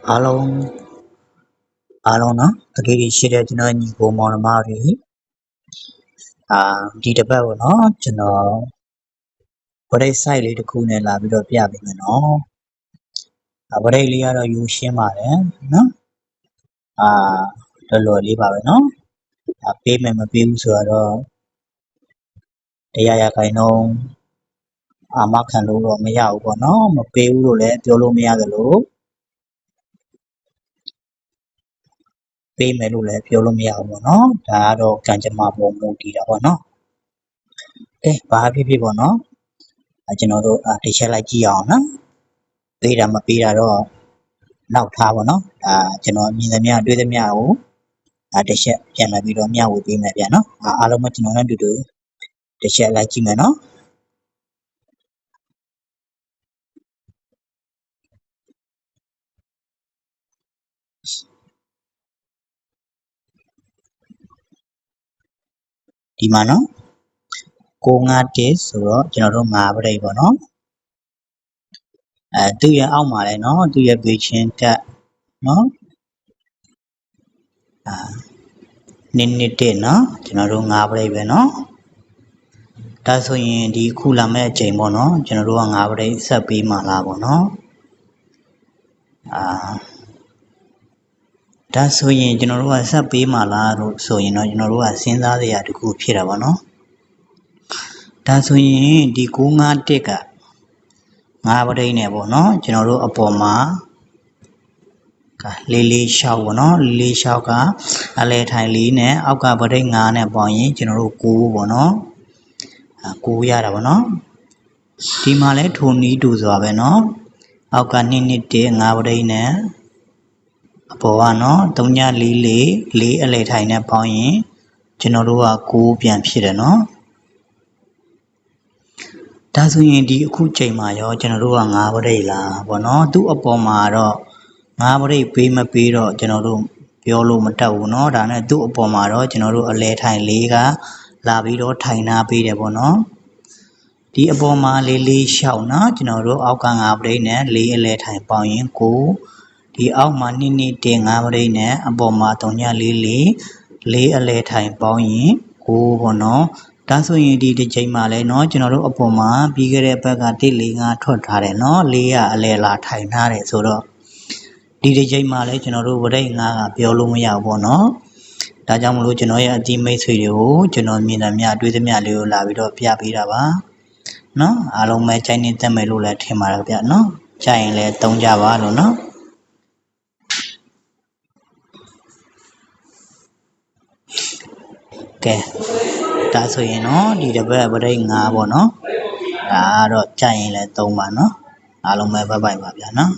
အားလုံးနော်တကယ်ရှိတဲ့ကျွန်တော်ညီကိုမောင်နှမတွေဒီတစ်ပတ်ပေါ့နော်ကျွန်တော်ဗရိတ် site လေးတစ်ခုနဲ့လာပြီးတော့ပြပေးမယ်နော်ဗရိတ်လေးကတော့ယူရှင်းပါတယ်နော်လော်လေးပါပဲနော်ပေးမယ်မပေးဘူးဆိုတော့တရားရခိုင်နှုန်းအာမခံလို့တော့မရဘူးပေါ့နော်မပေးဘူးလို့လည်းပြောလို့မရသလိုပေးမယ်လို့လည်းပြောလို့မရဘူးပေါ့နော်ဒါကတော့ကံကြမ္မာပေါ်မူတည်တာပေါ့နော်ဘာဖြစ်ဖြစ်ပေါ့နော်ကျွန်တော်တို့တစ်ချက်လိုက်ကြည့်အောင်နော်ပေးတာမပေးတာတော့နောက်ထားပေါ့နော်ကျွန်တော်မြင်သမျှတွေ့သမျှကိုတစ်ချက်ပြန်လာပြီးတော့မျှဝေပေးမယ်ဗျာနော်အားလုံးမကျွန်တော်နဲ့တူတူတစ်ချက်လိုက်ကြည့်မယ်နော်ဒီမှာနော်951ဆိုတော့ကျွန်တော်တို့5ပရိတ်ပေါ့နော်သူ့ရဲ့အောက်မှာလဲနော်သူ့ရဲ့ဘေးချင်းတက်နော်1နော်ကျွန်တော်တို့5ပရိတ်ပဲနော်ဒါဆိုရင်ဒီခုလာမဲ့အချိန်ပေါ့နော်ကျွန်တော်တို့က5ပရိတ်ဆက်ပေးမှလားပေါ့နော်ဒါဆိုရင်ကျွန်တော်တို့ကဆက်ပေးမှလားလို့ဆိုရင်တော့ကျွန်တော်တို့ကစဉ်းစားစရာတခုဖြစ်တာပေါ့နော်ဒါဆိုရင်ဒီ951က5ပရိတ်နဲ့ပေါ့နော်ကျွန်တော်တို့အပေါ်မှာ446ပေါ့နော်446ကအလဲထိုင်4နဲ့အောက်ကပရိတ်5နဲ့ပေါင်းရင်ကျွန်တော်တို့9ပေါ့နော်9ရတာပေါ့နော်ဒီမှာလဲထိုနီးတူစွာပဲနော်အောက်က2 5ပရိတ်နဲ့အပေါ်ကနော်3944အလဲထိုင်နဲ့ပေါင်းရင်ကျွန်တော်တို့က9ပြန်ဖြစ်တယ်နော်ဒါဆိုရင်ဒီအခုချိန်မှာရောကျွန်တော်တို့က5ပရိတ်လားပေါ့နော်သူ့အပေါ်မှာတော့5ပရိတ်ပေးမပေးတော့ကျွန်တော်တို့ပြောလို့မတတ်ဘူးเนาะဒါနဲ့သူ့အပေါ်မှာတော့ကျွန်တော်တို့အလဲထိုင်4ကလာပြီးတော့ထိုင်နာပေးတယ်ပေါ့နော်ဒီအပေါ်မှာ446เนาะကျွန်တော်တို့အောက်က5ပရိတ်နဲ့4အလဲထိုင်ပေါင်းရင်9ဒီအောက်မှာ2 5ပရိတ်နဲ့အပေါ်မှာ3944 4အလဲထိုင်ပေါင်းရင်9ပေါ့နော်ဒါဆိုရင်ဒီတစ်ချိန်မှာလဲเนาะကျွန်တော်တို့အပေါ်မှာပြီးခဲ့တဲ့ဘက်က145ထွက်ထားတယ်เนาะ4ကအလဲလာထိုင်ထားတယ်ဆိုတော့ဒီတစ်ချိန်မှာလဲကျွန်တော်တို့ဗရိတ်5ကပြောလို့မရဘူးပေါ့နော်ဒါကြောင့်မလို့ကျွန်တော်ရဲ့အကြီးမိတ်ဆွေတွေကိုကျွန်တော်မြင်သမျှတွေ့သမျှလေးကိုလာပြီးတော့ပြပေးတာပါနော်အားလုံးပဲကြိုက်နေတတ်မယ်လို့လည်းထင်ပါတယ်ဗျနော်ကြိုက်ရင်လည်းသုံးကြပါလို့နော်ကဲဒါဆိုရင်နော်ဒီတစ်ပတ်ဗရိတ်5ပေါ့နော်ဒါကတော့ကြိုက်ရင်လည်းသုံးပါနော်အားလုံးပဲဘိုင်ပါဗျာနော်